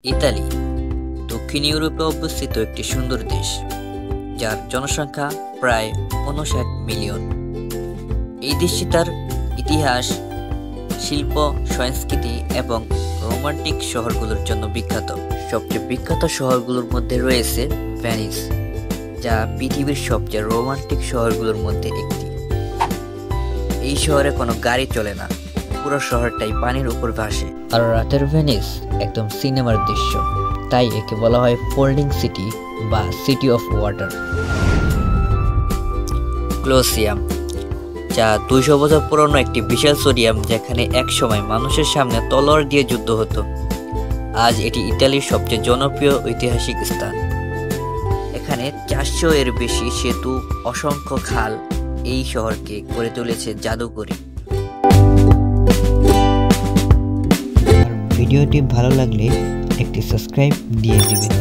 Italy দক্ষিণ ইউরোপে অবস্থিত একটি সুন্দর দেশ, যার জনসংখ্যা প্রায় ৫৯ মিলিয়ন। এই দেশটি তার ইতিহাস, শিল্প, সংস্কৃতি এবং রোমান্টিক শহরগুলোর জন্য বিখ্যাত। সবচেয়ে বিখ্যাত শহরগুলোর মধ্যে রয়েছে ভেনিস, যা পৃথিবীর সবচেয়ে রোমান্টিক শহরগুলোর মধ্যে একটি। এই শহরে কোনো গাড়ি চলে না, পুরো শহরটাই পানির উপর ভাসে। আর রাতের ভেনিস একদম সিনেমার দৃশ্য, তাই একে বলা হয় ফোল্ডিং সিটি বা সিটি অফ ওয়াটার। কলোসিয়াম, যা ২০০ বছর পুরনো একটি বিশাল স্টেডিয়াম, যেখানে একসময় মানুষের সামনে তলোয়ার দিয়ে যুদ্ধ হতো। আজ এটি ইতালির সবচেয়ে জনপ্রিয় ঐতিহাসিক স্থান। এখানে ৪০০ এর বেশি সেতু, অসংখ্য খাল এই শহরকে করে তুলেছে জাদুকরী। ভিডিওটি ভালো লাগলে একটি সাবস্ক্রাইব দিয়ে দিবেন।